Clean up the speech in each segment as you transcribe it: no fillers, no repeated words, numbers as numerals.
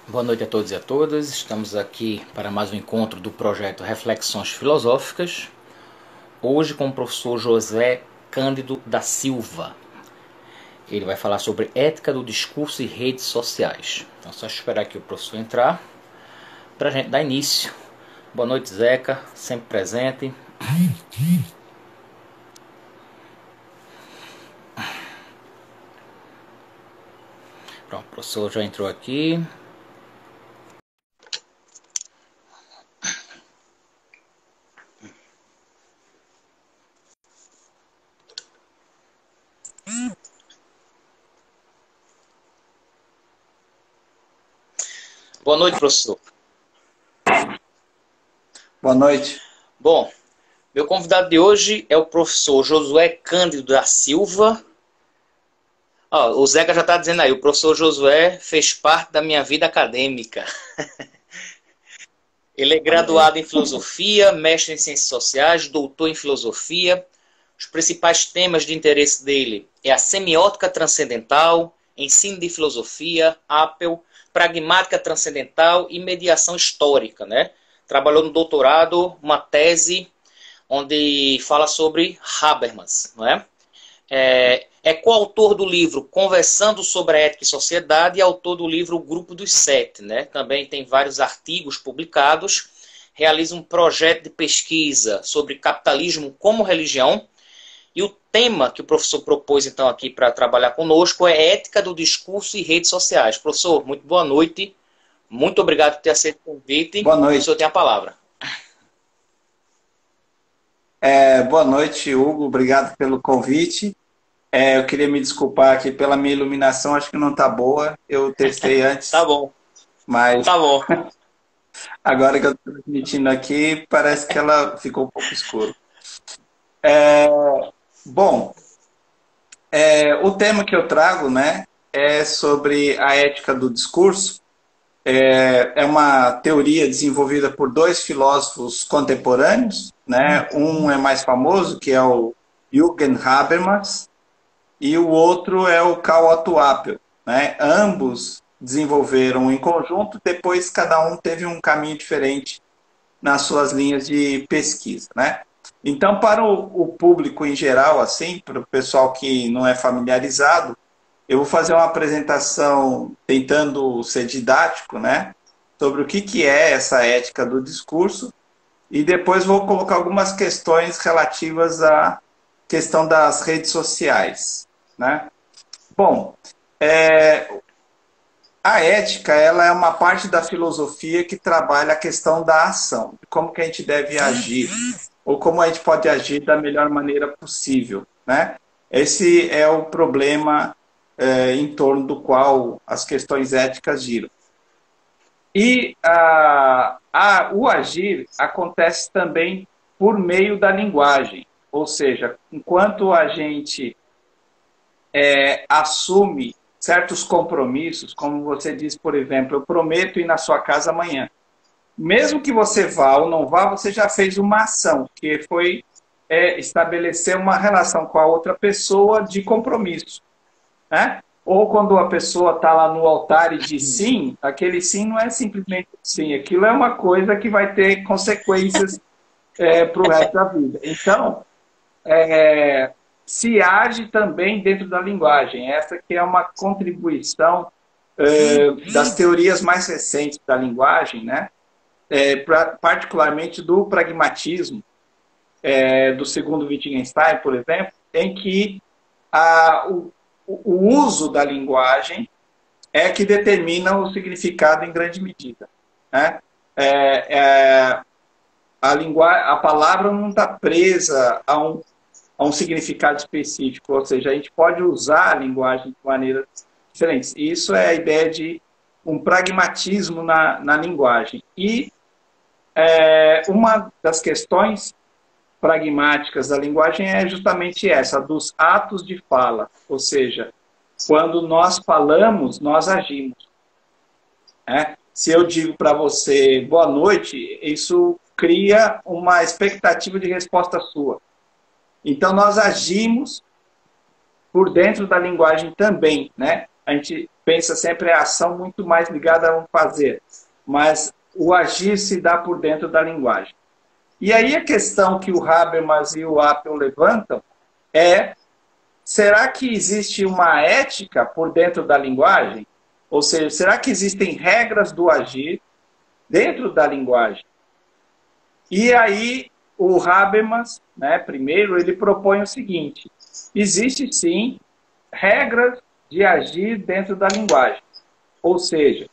Boa noite a todos e a todas. Estamos aqui para mais um encontro do projeto Reflexões Filosóficas. Hoje com o professor José Cândido da Silva. Ele vai falar sobre ética do discurso e redes sociais. Então é só esperar aqui o professor entrar para a gente dar início. Boa noite, Zeca, sempre presente. Pronto, o professor já entrou aqui. Boa noite, professor. Boa noite. Bom, meu convidado de hoje é o professor Josué Cândido da Silva. O Zeca já está dizendo aí, o professor Josué fez parte da minha vida acadêmica. Ele é graduado em filosofia, mestre em ciências sociais, doutor em filosofia. Os principais temas de interesse dele é a semiótica transcendental, ensino de filosofia, Apple, pragmática transcendental e mediação histórica, né? Trabalhou no doutorado, uma tese onde fala sobre Habermas, não é? É coautor do livro Conversando sobre a Ética e Sociedade e autor do livro O Grupo dos Sete, né? Também tem vários artigos publicados. Realiza um projeto de pesquisa sobre capitalismo como religião. E o tema que o professor propôs, então, aqui para trabalhar conosco é ética do discurso e redes sociais. Professor, muito boa noite. Muito obrigado por ter aceito o convite. Boa noite. O senhor tem a palavra. Boa noite, Hugo. Obrigado pelo convite. Eu queria me desculpar aqui pela minha iluminação, acho que não está boa. Eu testei antes. Tá bom. Mas Tá bom. agora que eu estou transmitindo aqui, parece que ela ficou um pouco escura. O tema que eu trago, né, é sobre a ética do discurso. É uma teoria desenvolvida por dois filósofos contemporâneos, né? Um é mais famoso, que é o Jürgen Habermas, e o outro é o Karl Otto Apel, né? Ambos desenvolveram em conjunto, depois cada um teve um caminho diferente nas suas linhas de pesquisa, né? Então, para o público em geral, assim, para o pessoal que não é familiarizado, eu vou fazer uma apresentação tentando ser didático, né? Sobre o que é essa ética do discurso e depois vou colocar algumas questões relativas à questão das redes sociais, né? Bom, a ética ela é uma parte da filosofia que trabalha a questão da ação, como que a gente deve agir ou como a gente pode agir da melhor maneira possível, né? Esse é o problema em torno do qual as questões éticas giram. E o agir acontece também por meio da linguagem, ou seja, enquanto a gente assume certos compromissos, como você diz, por exemplo, eu prometo ir na sua casa amanhã. Mesmo que você vá ou não vá, você já fez uma ação, que foi estabelecer uma relação com a outra pessoa de compromisso, né? Ou quando a pessoa está lá no altar e diz sim, aquele sim não é simplesmente sim, aquilo é uma coisa que vai ter consequências para o resto da vida. Então, se age também dentro da linguagem. Essa que é uma contribuição das teorias mais recentes da linguagem, né? Particularmente do pragmatismo, do segundo Wittgenstein, por exemplo, em que o uso da linguagem é que determina o significado em grande medida, né? A palavra não está presa a um significado específico, ou seja, a gente pode usar a linguagem de maneiras diferentes. Isso é a ideia de um pragmatismo na linguagem. E uma das questões pragmáticas da linguagem é justamente essa, dos atos de fala. Ou seja, quando nós falamos, nós agimos. Se eu digo para você boa noite, isso cria uma expectativa de resposta sua. Então, nós agimos por dentro da linguagem também, né? A gente pensa sempre a ação muito mais ligada a um fazer, mas o agir se dá por dentro da linguagem. E aí a questão que o Habermas e o Appian levantam é: será que existe uma ética por dentro da linguagem? Ou seja, será que existem regras do agir dentro da linguagem? E aí o Habermas, né, primeiro, ele propõe o seguinte: existe sim regras de agir dentro da linguagem. Ou seja,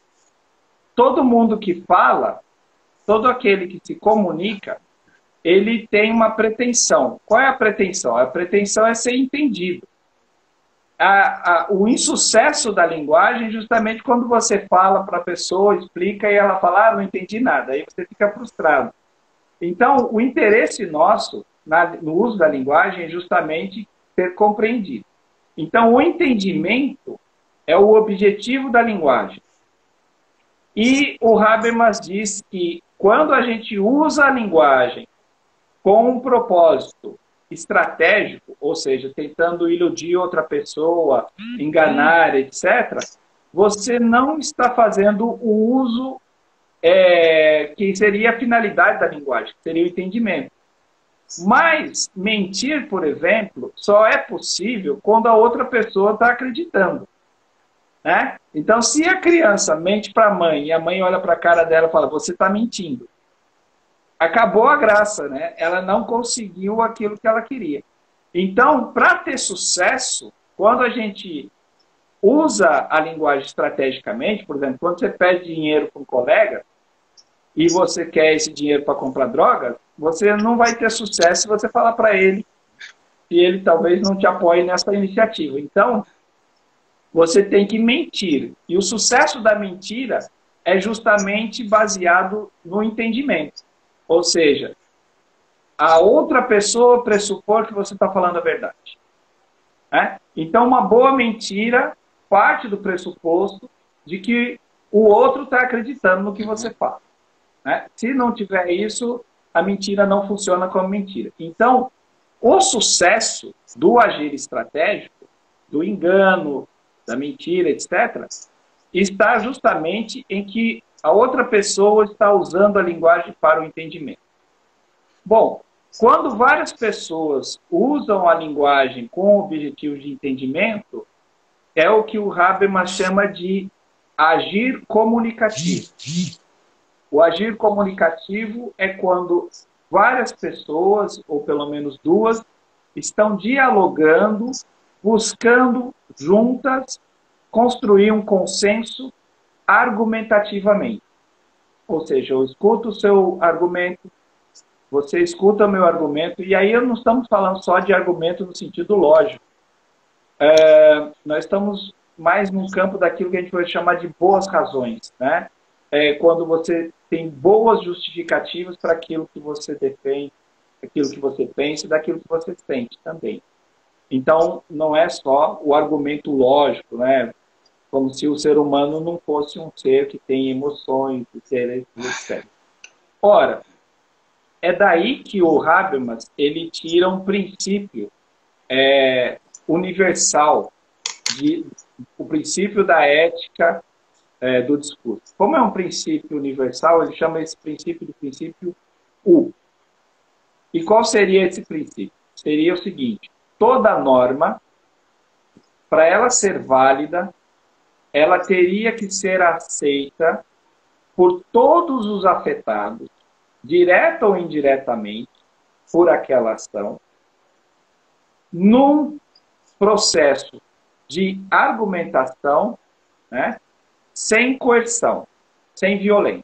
todo mundo que fala, todo aquele que se comunica, ele tem uma pretensão. Qual é a pretensão? A pretensão é ser entendido. O insucesso da linguagem é justamente quando você fala para a pessoa, explica e ela fala: ah, não entendi nada. Aí você fica frustrado. Então, o interesse nosso no uso da linguagem é justamente ser compreendido. Então, o entendimento é o objetivo da linguagem. E o Habermas diz que quando a gente usa a linguagem com um propósito estratégico, ou seja, tentando iludir outra pessoa, enganar, etc., você não está fazendo o uso que seria a finalidade da linguagem, que seria o entendimento. Mas mentir, por exemplo, só é possível quando a outra pessoa está acreditando. Né? Então, se a criança mente para a mãe e a mãe olha para a cara dela e fala: você está mentindo, acabou a graça, né? Ela não conseguiu aquilo que ela queria. Então, para ter sucesso, quando a gente usa a linguagem estrategicamente, por exemplo, quando você pede dinheiro para um colega e você quer esse dinheiro para comprar droga, você não vai ter sucesso se você falar para ele e ele talvez não te apoie nessa iniciativa. Então, você tem que mentir. E o sucesso da mentira é justamente baseado no entendimento. Ou seja, a outra pessoa pressupor que você está falando a verdade. Né? Então, uma boa mentira parte do pressuposto de que o outro está acreditando no que você fala. Né? Se não tiver isso, a mentira não funciona como mentira. Então, o sucesso do agir estratégico, do engano, da mentira, etc., está justamente em que a outra pessoa está usando a linguagem para o entendimento. Bom, quando várias pessoas usam a linguagem com o objetivo de entendimento, é o que o Habermas chama de agir comunicativo. O agir comunicativo é quando várias pessoas, ou pelo menos duas, estão dialogando, buscando juntas construir um consenso argumentativamente. Ou seja, eu escuto o seu argumento, você escuta o meu argumento, e aí não estamos falando só de argumento no sentido lógico. Nós estamos mais num campo daquilo que a gente vai chamar de boas razões, né? Quando você tem boas justificativas para aquilo que você defende, aquilo que você pensa e daquilo que você sente também. Então, não é só o argumento lógico, né? Como se o ser humano não fosse um ser que tem emoções, etc. Ora, é daí que o Habermas ele tira um princípio universal, o princípio da ética do discurso. Como é um princípio universal, ele chama esse princípio de princípio U. E qual seria esse princípio? Seria o seguinte: toda norma, para ela ser válida, ela teria que ser aceita por todos os afetados, direta ou indiretamente, por aquela ação, num processo de argumentação, né, sem coerção, sem violência.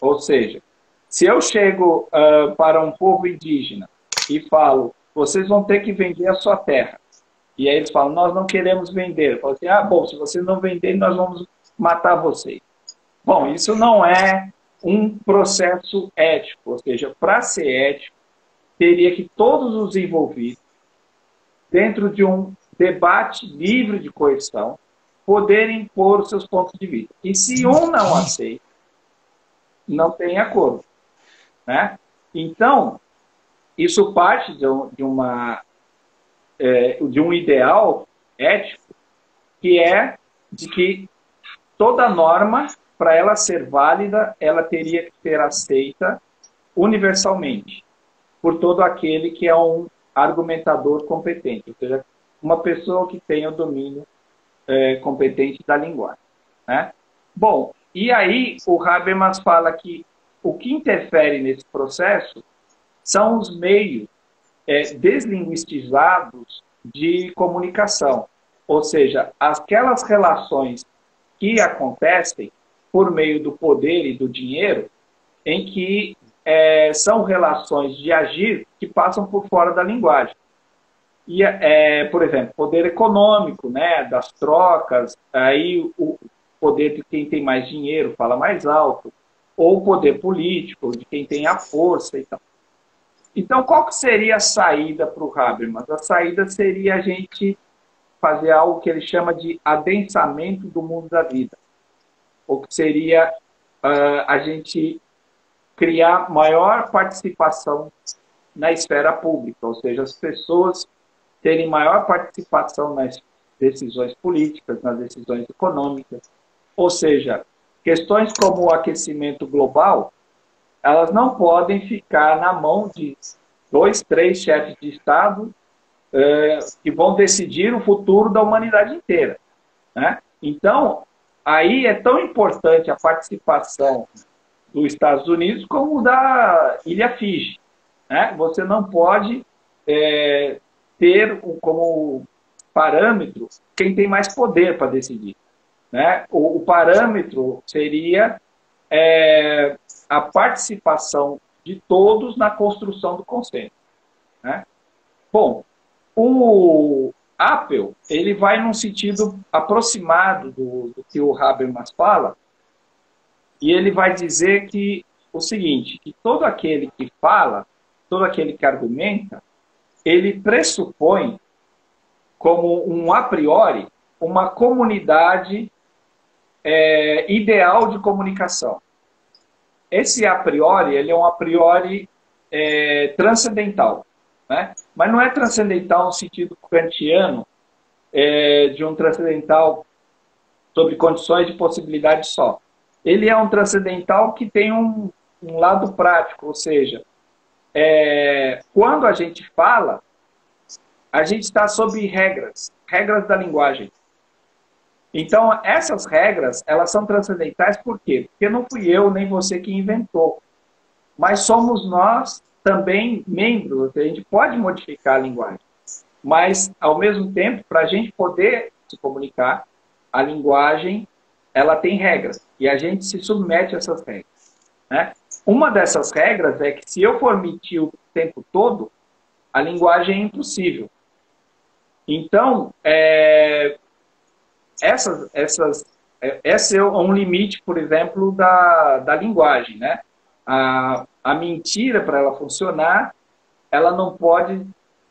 Ou seja, se eu chego para um povo indígena e falo: vocês vão ter que vender a sua terra, e aí eles falam: nós não queremos vender. Eu falo assim: bom, se vocês não venderem, nós vamos matar vocês. Bom, isso não é um processo ético. Ou seja, para ser ético, teria que todos os envolvidos, dentro de um debate livre de coerção, poderem pôr os seus pontos de vista. E se um não aceita, não tem acordo. Né? Então, isso parte de um ideal ético, que é de que toda norma, para ela ser válida, ela teria que ser aceita universalmente por todo aquele que é um argumentador competente, ou seja, uma pessoa que tenha o domínio competente da linguagem, né? Bom, e aí o Habermas fala que o que interfere nesse processo são os meios deslinguistizados de comunicação, ou seja, aquelas relações que acontecem por meio do poder e do dinheiro, em que são relações de agir que passam por fora da linguagem. E, por exemplo, poder econômico, né, das trocas, aí o poder de quem tem mais dinheiro fala mais alto, ou o poder político, de quem tem a força e tal. Então, qual que seria a saída para o Habermas? A saída seria a gente fazer algo que ele chama de adensamento do mundo da vida. Ou que seria a gente criar maior participação na esfera pública, ou seja, as pessoas terem maior participação nas decisões políticas, nas decisões econômicas. Ou seja, questões como o aquecimento global, elas não podem ficar na mão de 2, 3 chefes de Estado que vão decidir o futuro da humanidade inteira, né? Então, aí é tão importante a participação dos Estados Unidos como da Ilha Fiji, né? Você não pode ter como parâmetro quem tem mais poder para decidir, né? O parâmetro seria a participação de todos na construção do consenso, né? Bom, o Apple ele vai num sentido aproximado do que o Habermas fala, e ele vai dizer que o seguinte, que todo aquele que fala, todo aquele que argumenta, ele pressupõe como um a priori uma comunidade ideal de comunicação. Esse a priori, ele é um a priori transcendental, né? Mas não é transcendental no sentido kantiano, de um transcendental sobre condições de possibilidade só. Ele é um transcendental que tem um lado prático, ou seja, quando a gente fala, a gente está sob regras da linguagem. Então, essas regras, elas são transcendentais por quê? Porque não fui eu nem você que inventou, mas somos nós também membros, a gente pode modificar a linguagem, mas, ao mesmo tempo, para a gente poder se comunicar, a linguagem, ela tem regras, e a gente se submete a essas regras, né? Uma dessas regras é que se eu for mentir o tempo todo, a linguagem é impossível. Então, esse é um limite, por exemplo, da linguagem, né? A mentira, para ela funcionar, ela não pode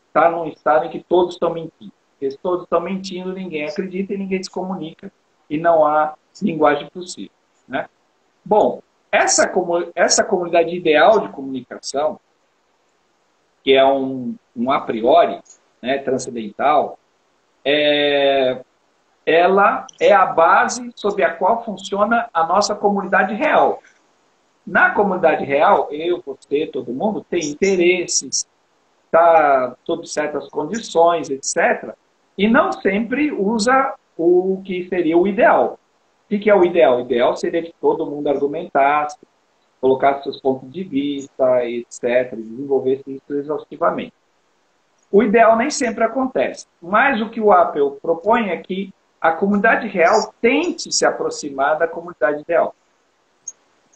estar num estado em que todos estão mentindo. Porque se todos estão mentindo, ninguém acredita e ninguém se comunica, e não há linguagem possível, né? Bom, essa comunidade ideal de comunicação, que é um a priori, né, transcendental, ela é a base sob a qual funciona a nossa comunidade real. Na comunidade real, eu, você, todo mundo tem interesses, está sob certas condições, etc. E não sempre usa o que seria o ideal. O que é o ideal? O ideal seria que todo mundo argumentasse, colocasse seus pontos de vista, etc., desenvolvesse isso exaustivamente. O ideal nem sempre acontece, mas o que o Apple propõe é que a comunidade real tente se aproximar da comunidade ideal.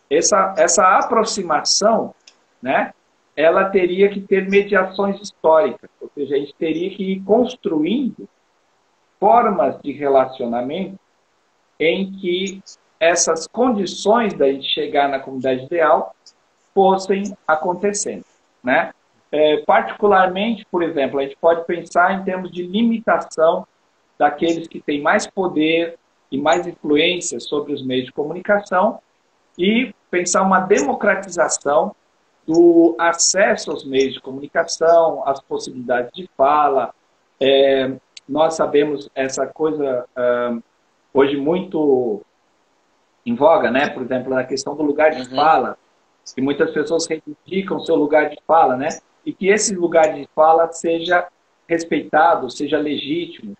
Essa aproximação, né, ela teria que ter mediações históricas, ou seja, a gente teria que ir construindo formas de relacionamento em que essas condições da gente chegar na comunidade ideal fossem acontecendo, né? Particularmente, por exemplo, a gente pode pensar em termos de limitação daqueles que têm mais poder e mais influência sobre os meios de comunicação e pensar uma democratização do acesso aos meios de comunicação, às possibilidades de fala. Nós sabemos essa coisa hoje muito em voga, né? Por exemplo, a questão do lugar de fala, que muitas pessoas reivindicam seu lugar de fala, né? E que esse lugar de fala seja respeitado, seja legítimo,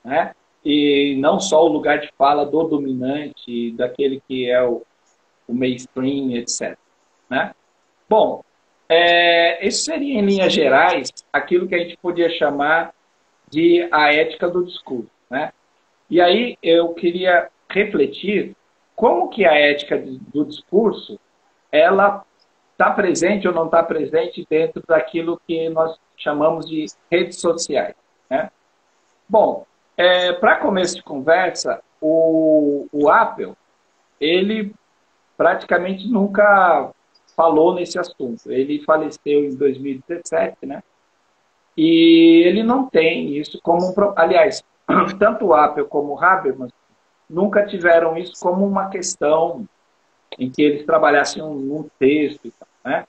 né? E não só o lugar de fala do dominante, daquele que é o mainstream, etc. Né? Bom, isso seria, em linhas gerais, aquilo que a gente podia chamar de a ética do discurso. Né? E aí eu queria refletir como que a ética do discurso ela está presente ou não está presente dentro daquilo que nós chamamos de redes sociais. Né? Bom, para começo de conversa, o Apple, ele praticamente nunca falou nesse assunto. Ele faleceu em 2017, né? E ele não tem isso como... Aliás, tanto o Apple como o Habermas nunca tiveram isso como uma questão em que eles trabalhassem num texto. Né?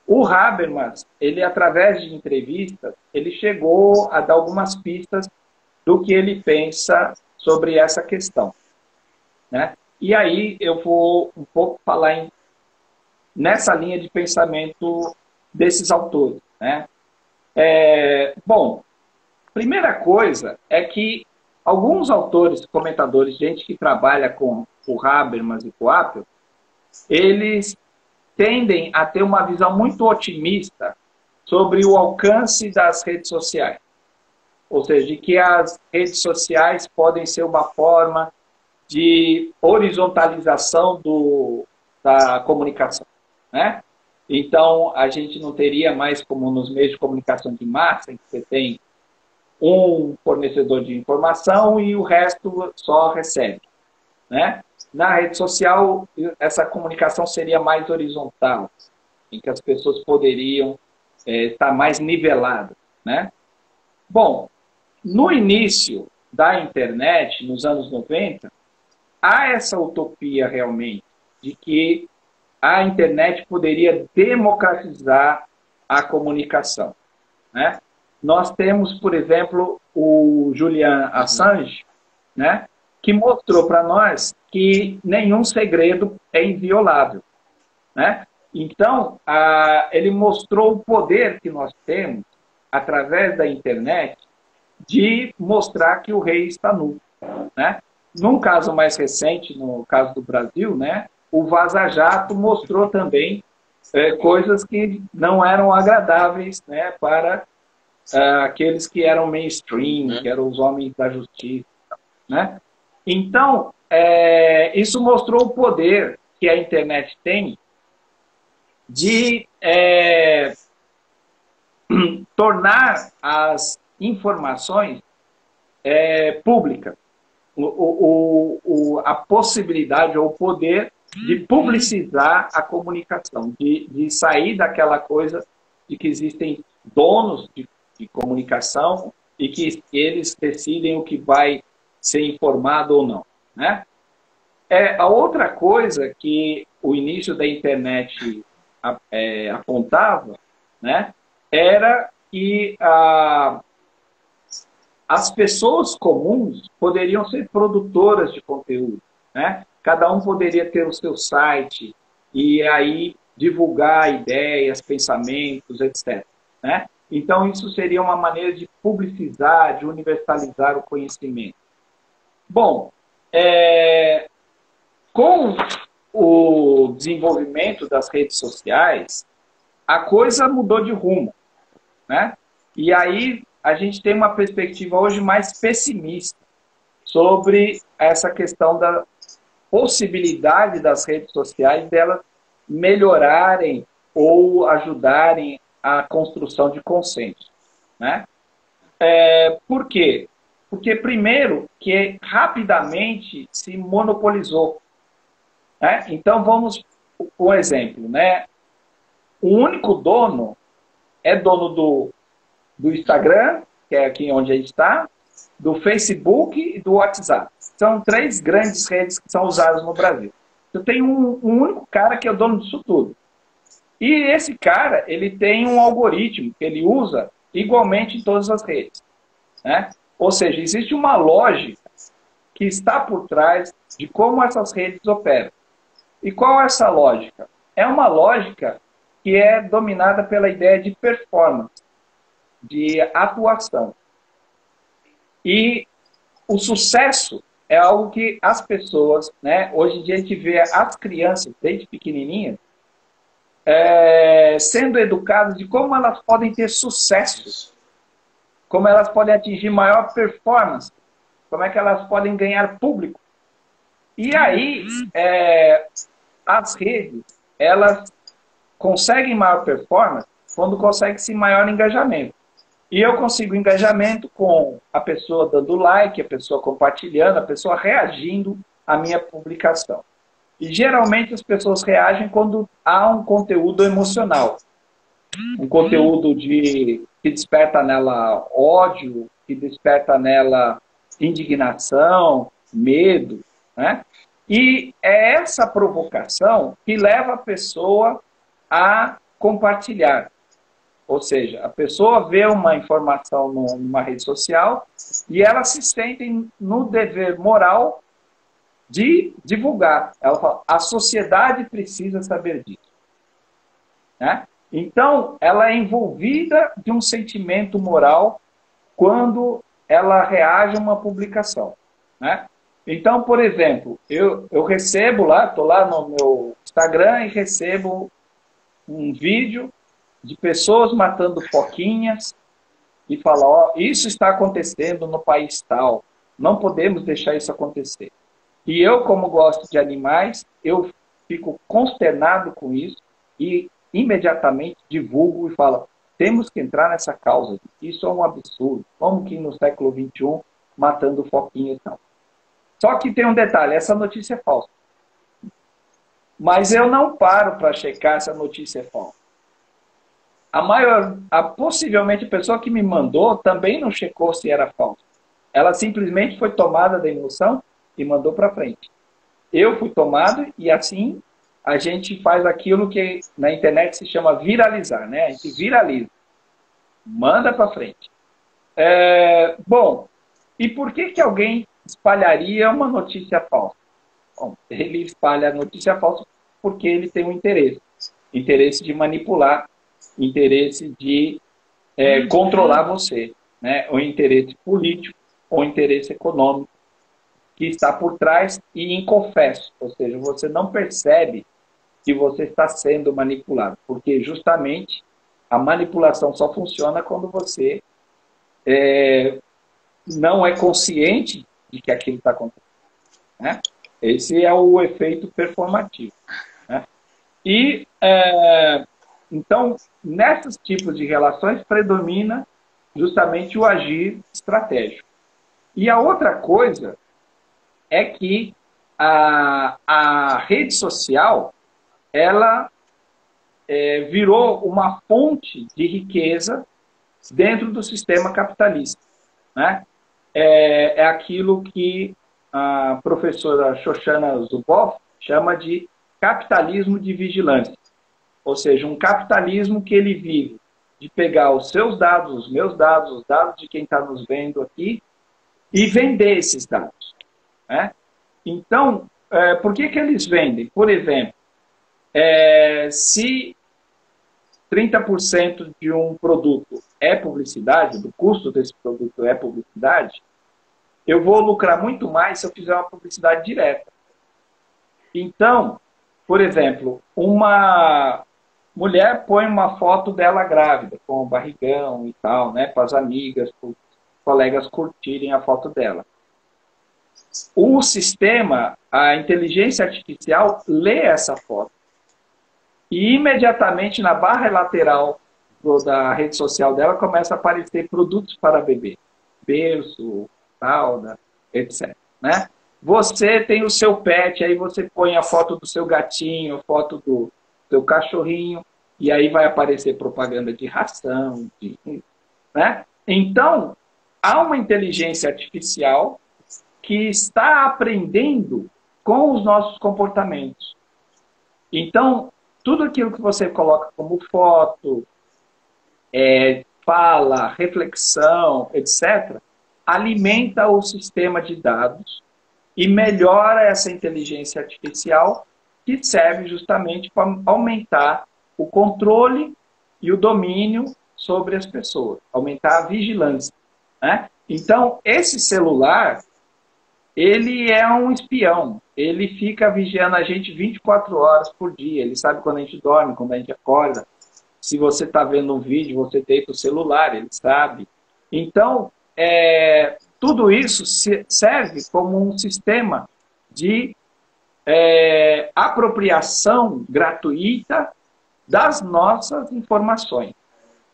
O Habermas, ele, através de entrevistas, ele chegou a dar algumas pistas do que ele pensa sobre essa questão. Né? E aí eu vou um pouco falar nessa linha de pensamento desses autores. Né? Bom, primeira coisa é que alguns autores, comentadores, gente que trabalha com o Habermas e com o Apple, eles tendem a ter uma visão muito otimista sobre o alcance das redes sociais. Ou seja, de que as redes sociais podem ser uma forma de horizontalização da comunicação. Né? Então, a gente não teria mais como nos meios de comunicação de massa, em que você tem um fornecedor de informação e o resto só recebe. Né? Na rede social, essa comunicação seria mais horizontal, em que as pessoas poderiam estar mais niveladas. Né? Bom, no início da internet, nos anos 90, há essa utopia realmente de que a internet poderia democratizar a comunicação. Né? Nós temos, por exemplo, o Julian Assange, né, que mostrou para nós que nenhum segredo é inviolável. Né? Então, ele mostrou o poder que nós temos, através da internet, de mostrar que o rei está nu. Né? Num caso mais recente, no caso do Brasil, né, o Vaza Jato mostrou também coisas que não eram agradáveis, né, para aqueles que eram mainstream, que eram os homens da justiça. Né? Então, isso mostrou o poder que a internet tem de tornar as informações públicas. A possibilidade ou o poder de publicizar a comunicação, de sair daquela coisa de que existem donos de comunicação e que eles decidem o que vai ser informado ou não. Né? A outra coisa que o início da internet apontava, né, era que as pessoas comuns poderiam ser produtoras de conteúdo. Né? Cada um poderia ter o seu site e aí divulgar ideias, pensamentos, etc. Né? Então, isso seria uma maneira de publicizar, de universalizar o conhecimento. Bom, com o desenvolvimento das redes sociais, a coisa mudou de rumo. Né? E aí a gente tem uma perspectiva hoje mais pessimista sobre essa questão da possibilidade das redes sociais delas melhorarem ou ajudarem a construção de consenso. Né? Por quê? Porque, primeiro, que rapidamente se monopolizou. Né? Então, vamos um exemplo. Né? O único dono é dono do Instagram, que é aqui onde a gente está, do Facebook e do WhatsApp. São 3 grandes redes que são usadas no Brasil. Eu tenho um único cara que é o dono disso tudo. E esse cara, ele tem um algoritmo que ele usa igualmente em todas as redes. Né? Ou seja, existe uma lógica que está por trás de como essas redes operam. E qual é essa lógica? É uma lógica que é dominada pela ideia de performance, de atuação. E o sucesso é algo que as pessoas, né, hoje em dia a gente vê as crianças, desde pequenininhas, sendo educadas de como elas podem ter sucesso, como elas podem atingir maior performance, como é que elas podem ganhar público. E aí, as redes, elas conseguem maior performance quando conseguem-se maior engajamento. E eu consigo engajamento com a pessoa dando like, a pessoa compartilhando, a pessoa reagindo à minha publicação. E geralmente as pessoas reagem quando há um conteúdo emocional. Um conteúdo que desperta nela ódio, que desperta nela indignação, medo, né? E é essa provocação que leva a pessoa a compartilhar. Ou seja, a pessoa vê uma informação numa rede social e ela se sente no dever moral de divulgar. Ela fala, a sociedade precisa saber disso. Né? Então, ela é envolvida de um sentimento moral quando ela reage a uma publicação. Né? Então, por exemplo, eu recebo lá, estou lá no meu Instagram e recebo um vídeo de pessoas matando foquinhas e fala, ó, isso está acontecendo no país tal, não podemos deixar isso acontecer. E eu, como gosto de animais, eu fico consternado com isso e imediatamente divulgo e falo, temos que entrar nessa causa, isso é um absurdo, como que no século XXI matando foquinhas não. Só que tem um detalhe, essa notícia é falsa. Mas eu não paro para checar se a notícia é falsa. Possivelmente a pessoa que me mandou também não checou se era falso. Ela simplesmente foi tomada da emoção e mandou para frente. Eu fui tomado e assim a gente faz aquilo que na internet se chama viralizar, né? A gente viraliza. Manda para frente. Bom, e por que alguém espalharia uma notícia falsa? Bom, ele espalha a notícia falsa porque ele tem um interesse. Interesse de manipular, interesse de controlar você, né? Ou interesse político, ou interesse econômico, que está por trás e inconfesso. Ou seja, você não percebe que você está sendo manipulado, porque justamente a manipulação só funciona quando você não é consciente de que aquilo está acontecendo. Né? Esse é o efeito performativo. Né? E, então, nesses tipos de relações predomina justamente o agir estratégico. E a outra coisa é que a rede social, ela virou uma fonte de riqueza dentro do sistema capitalista. Né? É aquilo que a professora Shoshana Zuboff chama de capitalismo de vigilância. Ou seja, um capitalismo que ele vive de pegar os seus dados, os meus dados, os dados de quem está nos vendo aqui e vender esses dados. Né? Então, por que eles vendem? Por exemplo, se 30% de um produto é publicidade, do custo desse produto é publicidade, eu vou lucrar muito mais se eu fizer uma publicidade direta. Então, por exemplo, uma mulher põe uma foto dela grávida, com o barrigão e tal, né, para as amigas, para os colegas curtirem a foto dela. O sistema, a inteligência artificial, lê essa foto. E imediatamente na barra lateral da rede social dela começa a aparecer produtos para bebê. Berço, fralda, etc. Né? Você tem o seu pet, aí você põe a foto do seu gatinho, a foto do seu cachorrinho, e aí vai aparecer propaganda de ração. Né? Então, há uma inteligência artificial que está aprendendo com os nossos comportamentos. Então, tudo aquilo que você coloca como foto, fala, reflexão, etc., alimenta o sistema de dados e melhora essa inteligência artificial que serve justamente para aumentar o controle e o domínio sobre as pessoas, aumentar a vigilância, né? Então, esse celular, ele é um espião, ele fica vigiando a gente 24 horas por dia, ele sabe quando a gente dorme, quando a gente acorda. Se você está vendo um vídeo, você deita o celular, ele sabe. Então, tudo isso serve como um sistema de apropriação gratuita das nossas informações,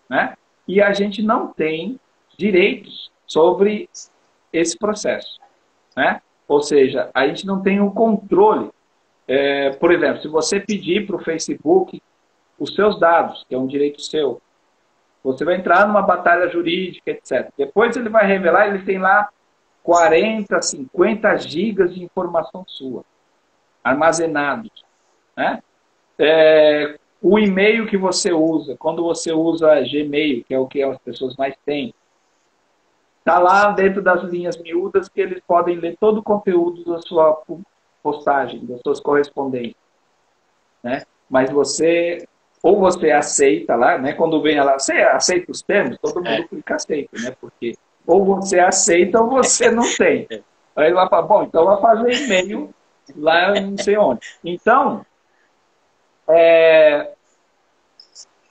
né? E a gente não tem direitos sobre esse processo, né? Ou seja, a gente não tem o controle. Por exemplo, se você pedir para o Facebook os seus dados, que é um direito seu, você vai entrar numa batalha jurídica, etc. Depois ele vai revelar, ele tem lá 40, 50 gigas de informação sua, armazenados, né? O e-mail que você usa, quando você usa Gmail, que é o que as pessoas mais têm, está lá dentro das linhas miúdas que eles podem ler todo o conteúdo da sua postagem, das suas correspondências, né? Mas ou você aceita lá, né? Quando vem lá, você aceita os termos, todo mundo clica aceita, né? Porque ou você aceita ou você não tem. Aí ele vai falar, bom, então vai fazer e-mail lá não sei onde. Então,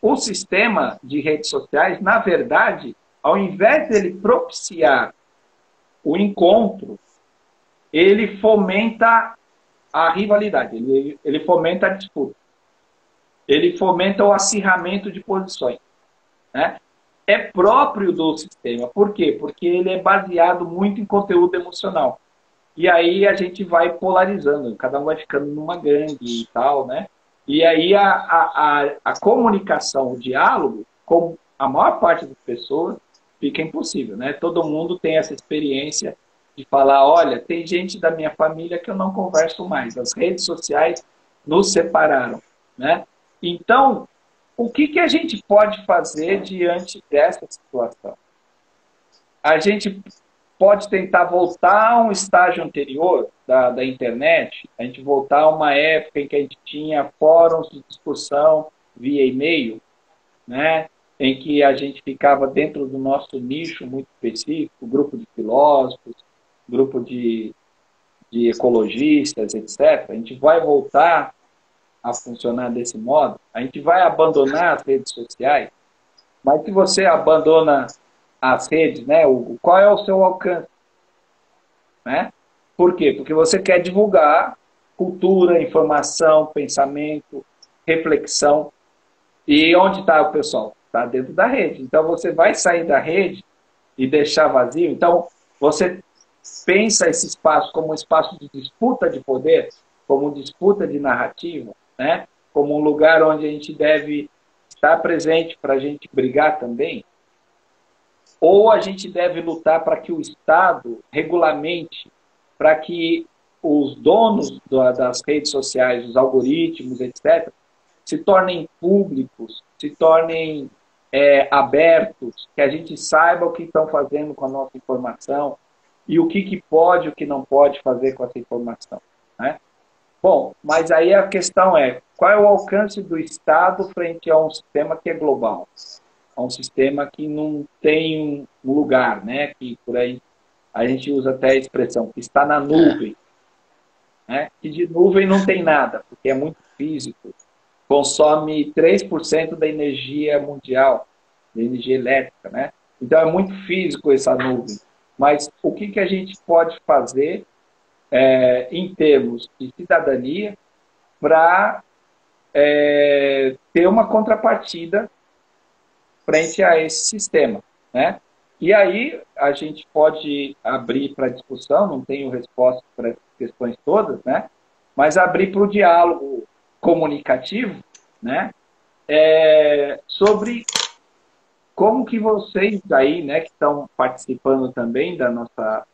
o sistema de redes sociais, na verdade, ao invés dele propiciar o encontro, ele fomenta a rivalidade, ele fomenta a disputa, ele fomenta o acirramento de posições, né? É próprio do sistema. Por quê? Porque ele é baseado muito em conteúdo emocional. E aí a gente vai polarizando, cada um vai ficando numa gangue e tal, né? E aí a comunicação, o diálogo, com a maior parte das pessoas, fica impossível, né? Todo mundo tem essa experiência de falar, olha, tem gente da minha família que eu não converso mais. As redes sociais nos separaram, né? Então, o que a gente pode fazer diante dessa situação? A gente pode tentar voltar a um estágio anterior da internet, a gente voltar a uma época em que a gente tinha fóruns de discussão via e-mail, né? Em que a gente ficava dentro do nosso nicho muito específico, grupo de filósofos, grupo de ecologistas, etc. A gente vai voltar a funcionar desse modo, a gente vai abandonar as redes sociais, mas se você abandona as redes, né, qual é o seu alcance? Né? Por quê? Porque você quer divulgar cultura, informação, pensamento, reflexão. E onde está o pessoal? Está dentro da rede. Então você vai sair da rede e deixar vazio. Então você pensa esse espaço como um espaço de disputa de poder, como disputa de narrativa, né? Como um lugar onde a gente deve estar presente para a gente brigar também. Ou a gente deve lutar para que o Estado regulamente, para que os donos das redes sociais, os algoritmos, etc., se tornem públicos, se tornem abertos, que a gente saiba o que estão fazendo com a nossa informação e o que pode e o que não pode fazer com essa informação, né? Bom, mas aí a questão qual é o alcance do Estado frente a um sistema que é global? A um sistema que não tem um lugar, né? Que por aí a gente usa até a expressão que está na nuvem, né? Que de nuvem não tem nada, porque é muito físico, consome 3% da energia mundial, da energia elétrica, né? Então é muito físico essa nuvem. Mas o que a gente pode fazer em termos de cidadania para ter uma contrapartida frente a esse sistema, né? E aí a gente pode abrir para discussão, não tenho resposta para essas questões todas, né? Mas abrir para o diálogo comunicativo, né? Sobre como que vocês aí, né, que estão participando também da nossa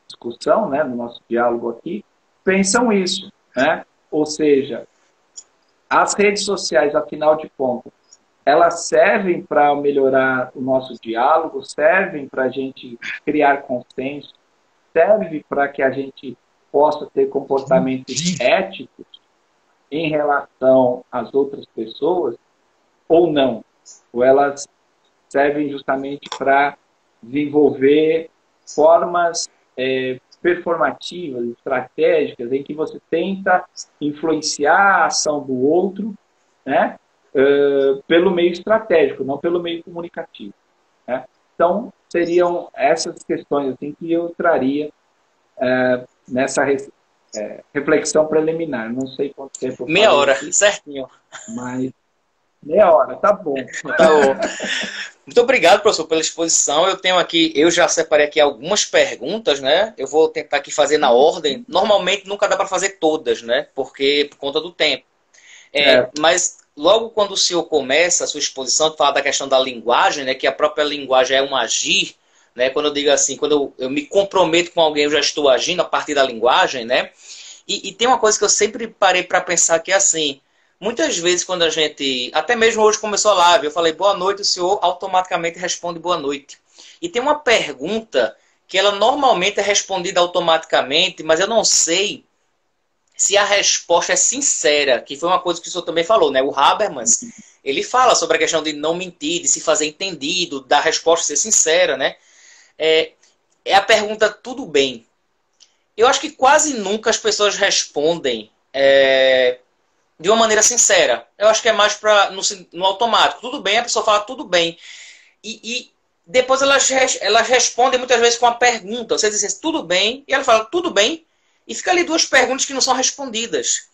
discussão, né, no nosso diálogo aqui, pensam isso, né? Ou seja, as redes sociais, afinal de contas, elas servem para melhorar o nosso diálogo, servem para a gente criar consenso, serve para que a gente possa ter comportamentos éticos em relação às outras pessoas ou não. Ou elas servem justamente para desenvolver formas performativas, estratégicas, em que você tenta influenciar a ação do outro, né, pelo meio estratégico, não pelo meio comunicativo. Né? Então, seriam essas questões assim, que eu traria nessa reflexão preliminar. Não sei quanto tempo eu falei. Meia hora, aqui, certinho. mas meia hora, tá bom. Tá bom. Muito obrigado, professor, pela exposição. Eu já separei aqui algumas perguntas, né? Eu vou tentar aqui fazer na ordem. Normalmente nunca dá para fazer todas, né? Por conta do tempo. Mas logo quando o senhor começa a sua exposição, falar da questão da linguagem, né? Que a própria linguagem é um agir, né? Quando eu digo assim, quando eu me comprometo com alguém, eu já estou agindo a partir da linguagem, né? E tem uma coisa que eu sempre parei para pensar que é assim. Muitas vezes quando a gente, até mesmo hoje começou a live, eu falei boa noite, o senhor automaticamente responde boa noite. E tem uma pergunta que ela normalmente é respondida automaticamente, mas eu não sei se a resposta é sincera, que foi uma coisa que o senhor também falou, né? O Habermas, ele fala sobre a questão de não mentir, de se fazer entendido, da resposta ser sincera, né? É a pergunta, tudo bem? Eu acho que quase nunca as pessoas respondem de uma maneira sincera. Eu acho que é mais no automático. Tudo bem, a pessoa fala tudo bem. E depois elas respondem muitas vezes com uma pergunta. Você diz assim, tudo bem, e ela fala tudo bem, e fica ali duas perguntas que não são respondidas.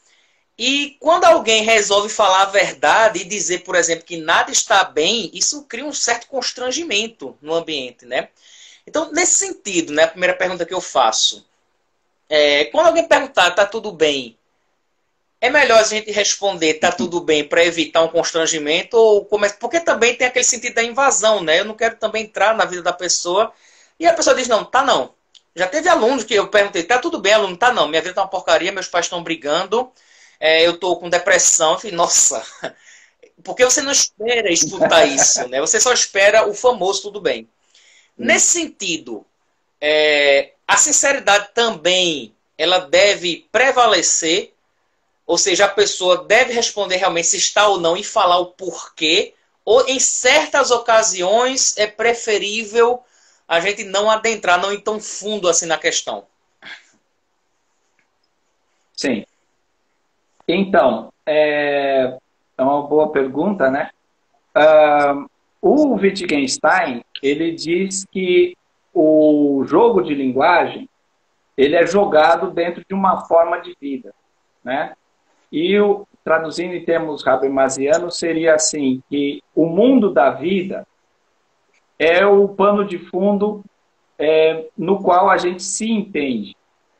E quando alguém resolve falar a verdade e dizer, por exemplo, que nada está bem, isso cria um certo constrangimento no ambiente, né? Então, nesse sentido, né, a primeira pergunta que eu faço, quando alguém perguntar, tá tudo bem, é melhor a gente responder, tá tudo bem, para evitar um constrangimento, porque também tem aquele sentido da invasão, né? Eu não quero também entrar na vida da pessoa, e a pessoa diz, não, tá não. Já teve alunos que eu perguntei, tá tudo bem, aluno? Tá não, minha vida tá uma porcaria, meus pais estão brigando, eu tô com depressão. Eu falei, nossa, porque você não espera escutar isso, né? Você só espera o famoso tudo bem. Nesse sentido, a sinceridade também, ela deve prevalecer, ou seja, a pessoa deve responder realmente se está ou não e falar o porquê, ou em certas ocasiões é preferível a gente não adentrar, não ir tão fundo assim na questão. Sim. Então, é uma boa pergunta, né? O Wittgenstein, ele diz que o jogo de linguagem, ele é jogado dentro de uma forma de vida, né? E, traduzindo em termos habermasianos, seria assim, que o mundo da vida é o pano de fundo no qual a gente se entende,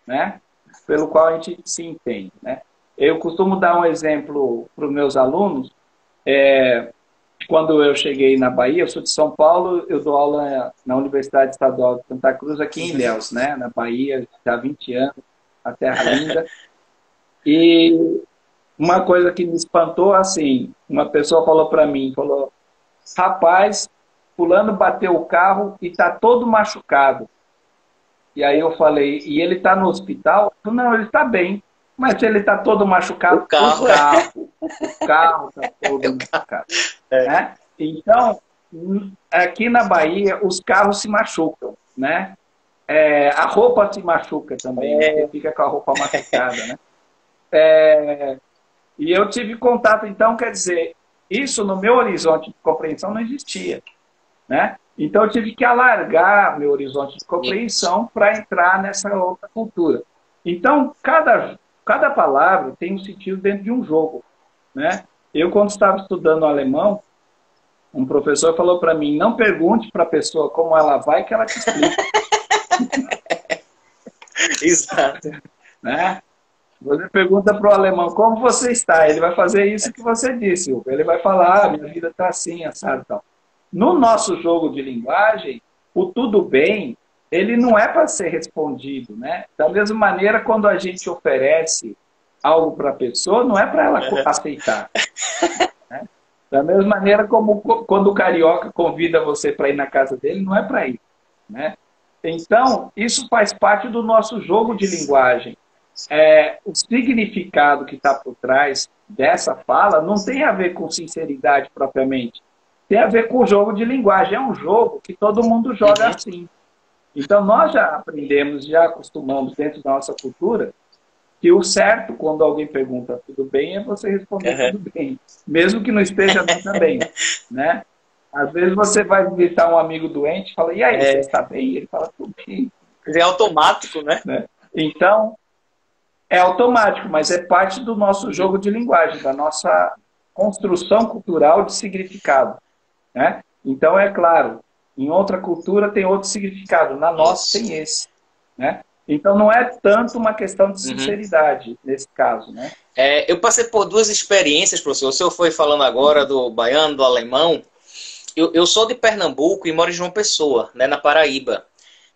né? Pelo qual a gente se entende, né? Eu costumo dar um exemplo para os meus alunos. Quando eu cheguei na Bahia, eu sou de São Paulo, eu dou aula na Universidade Estadual de Santa Cruz, aqui em Ilhéus, né? Na Bahia, já há 20 anos, a terra linda. E uma coisa que me espantou, assim, uma pessoa falou para mim, falou, rapaz, fulano bateu o carro e está todo machucado. E aí eu falei, e ele está no hospital? Não, ele está bem. Mas se ele está todo machucado, o carro está todo machucado. Né? Então, aqui na Bahia, os carros se machucam, né? A roupa se machuca também, você fica com a roupa machucada, né? E eu tive contato, então, quer dizer, isso no meu horizonte de compreensão não existia, né? Então eu tive que alargar meu horizonte de compreensão para entrar nessa outra cultura. Então, cada palavra tem um sentido dentro de um jogo, né? Eu, quando estava estudando alemão, um professor falou para mim, não pergunte para a pessoa como ela vai, que ela te explica. Exato. Né? Você pergunta para o alemão, como você está? Ele vai fazer isso que você disse. Ele vai falar, minha vida está assim, assado e tal. No nosso jogo de linguagem, o tudo bem, ele não é para ser respondido, né? Da mesma maneira, quando a gente oferece algo para a pessoa, não é para ela aceitar. Né? Da mesma maneira como quando o carioca convida você para ir na casa dele, não é para ir. Né? Então, isso faz parte do nosso jogo de linguagem. o significado que está por trás dessa fala não tem a ver com sinceridade propriamente. Tem a ver com o jogo de linguagem. É um jogo que todo mundo joga assim. Então, nós já aprendemos, já acostumamos dentro da nossa cultura que o certo, quando alguém pergunta tudo bem, é você responder tudo bem. Mesmo que não esteja nada bem. Né? Às vezes você vai visitar um amigo doente e fala, e aí, você está bem? Ele fala, tudo bem. É automático, né? Então, é automático, mas é parte do nosso jogo de linguagem, da nossa construção cultural de significado. Né? Então, é claro, em outra cultura tem outro significado, na nossa tem esse. Né? Então, não é tanto uma questão de sinceridade nesse caso. Né? Eu passei por duas experiências, professor. O senhor foi falando agora do baiano, do alemão. Eu sou de Pernambuco e moro em João Pessoa, né, na Paraíba.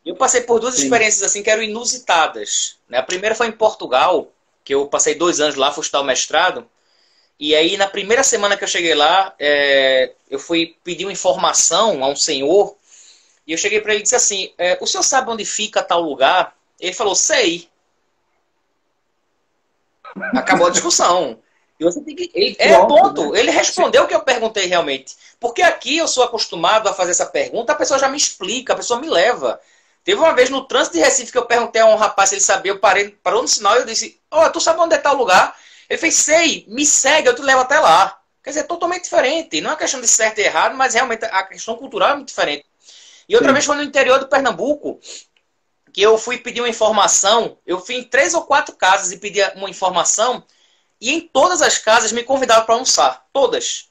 Eu passei por duas experiências assim que eram inusitadas. Né? A primeira foi em Portugal, que eu passei 2 anos lá, fui estudar o mestrado. E aí, na primeira semana que eu cheguei lá, eu fui pedir uma informação a um senhor. E eu cheguei para ele e disse assim, o senhor sabe onde fica tal lugar? Ele falou, sei. Acabou a discussão. E você tem que... ponto. Né? Ele respondeu o que eu perguntei realmente. Porque aqui eu sou acostumado a fazer essa pergunta, a pessoa já me explica, a pessoa me leva. Teve uma vez no trânsito de Recife que eu perguntei a um rapaz se ele sabia, parou no sinal e eu disse, tu sabe onde é tal lugar? Ele fez, sei, me segue, eu te levo até lá. Quer dizer, é totalmente diferente. Não é uma questão de certo e errado, mas realmente a questão cultural é muito diferente. E outra vez foi no interior do Pernambuco, que eu fui pedir uma informação, eu fui em 3 ou 4 casas e pedi uma informação, e em todas as casas me convidavam para almoçar. Todas.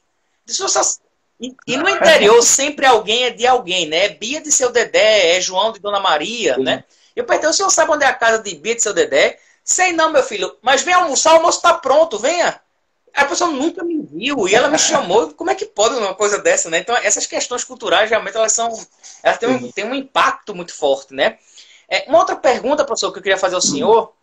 E no interior sempre alguém é de alguém, né? É Bia de seu Dedé, é João de Dona Maria, né? Eu perguntei, o senhor sabe onde é a casa de Bia de seu Dedé? Sei não, meu filho, mas vem almoçar, o almoço está pronto, venha. A pessoa nunca me viu e ela me chamou. Como é que pode uma coisa dessa, né? Então, essas questões culturais, realmente, elas têm um impacto muito forte, né? Uma outra pergunta, professor, que eu queria fazer ao senhor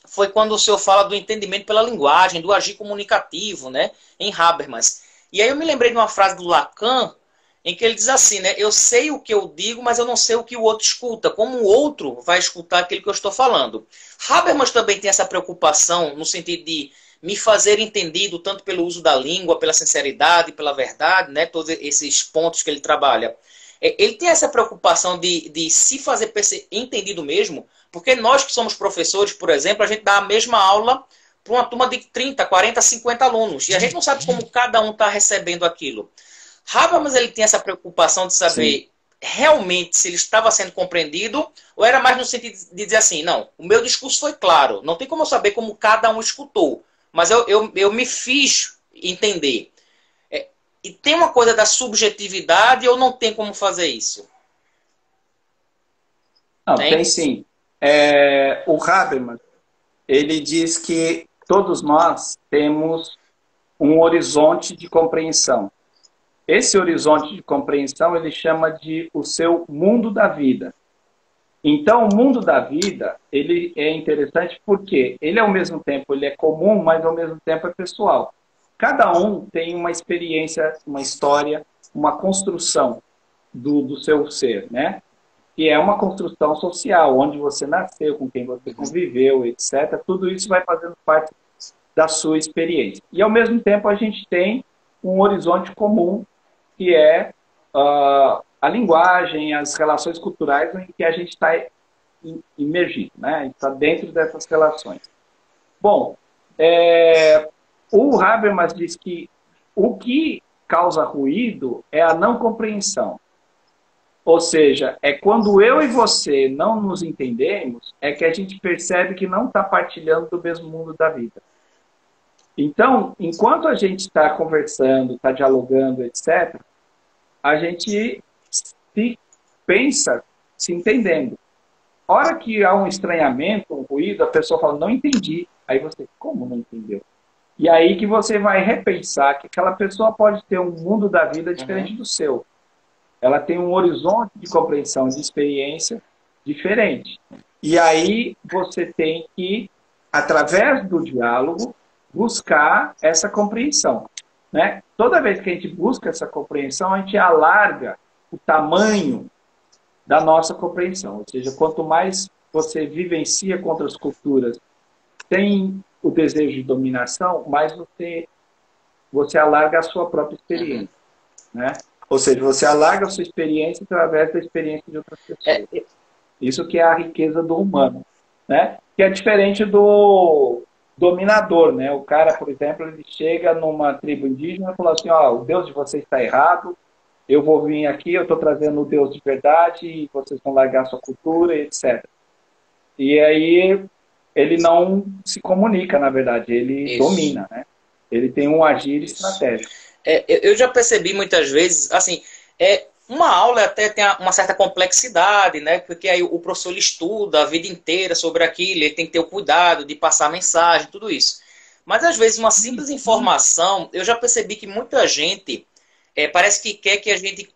foi quando o senhor fala do entendimento pela linguagem, do agir comunicativo, né? Em Habermas. E aí eu me lembrei de uma frase do Lacan, em que ele diz assim, né? Eu sei o que eu digo, mas eu não sei o que o outro escuta. Como o outro vai escutar aquilo que eu estou falando. Habermas também tem essa preocupação no sentido de me fazer entendido tanto pelo uso da língua, pela sinceridade, pela verdade, né? Todos esses pontos que ele trabalha. Ele tem essa preocupação de se fazer entendido mesmo, porque nós que somos professores, por exemplo, a gente dá a mesma aula para uma turma de 30, 40, 50 alunos. E a gente não sabe como cada um está recebendo aquilo. Habermas, ele tem essa preocupação de saber realmente se ele estava sendo compreendido ou era mais no sentido de dizer assim, não, o meu discurso foi claro, não tem como eu saber como cada um escutou, mas eu me fiz entender. E tem uma coisa da subjetividade ou não tem como fazer isso? Não, tem sim. O Habermas, ele diz que todos nós temos um horizonte de compreensão. Esse horizonte de compreensão ele chama de o seu mundo da vida. Então, o mundo da vida ele é interessante porque ele, ao mesmo tempo, ele é comum, mas, ao mesmo tempo, é pessoal. Cada um tem uma experiência, uma história, uma construção do seu ser, né? Que é uma construção social, onde você nasceu, com quem você conviveu, etc. Tudo isso vai fazendo parte da sua experiência. E, ao mesmo tempo, a gente tem um horizonte comum, que é a linguagem, as relações culturais em que a gente está imergido, né? Está dentro dessas relações. Bom, o Habermas diz que o que causa ruído é a não compreensão. Ou seja, é quando eu e você não nos entendemos, é que a gente percebe que não está partilhando do mesmo mundo da vida. Então, enquanto a gente está conversando, está dialogando, etc., a gente se pensa se entendendo. Hora que há um estranhamento, um ruído, a pessoa fala, não entendi. Aí você, como não entendeu? E aí que você vai repensar que aquela pessoa pode ter um mundo da vida diferente do seu. Ela tem um horizonte de compreensão, de experiência diferente. E aí você tem que, através do diálogo, buscar essa compreensão. Né? Toda vez que a gente busca essa compreensão, a gente alarga o tamanho da nossa compreensão. Ou seja, quanto mais você vivencia com outras culturas tem o desejo de dominação, mais você alarga a sua própria experiência, né? Ou seja, você alarga a sua experiência através da experiência de outras pessoas. Isso que é a riqueza do humano, né? Que é diferente do dominador, né? O cara, por exemplo, ele chega numa tribo indígena e fala assim, ó, o Deus de vocês está errado, eu vou vir aqui, eu estou trazendo o Deus de verdade, e vocês vão largar a sua cultura, etc. E aí ele não se comunica, na verdade, ele domina, né? Ele tem um agir estratégico. Eu já percebi muitas vezes, assim, uma aula até tem uma certa complexidade, né? Porque aí o professor ele estuda a vida inteira sobre aquilo, ele tem que ter o cuidado de passar a mensagem, tudo isso. Mas às vezes uma simples informação, eu já percebi que muita gente parece que quer que a gente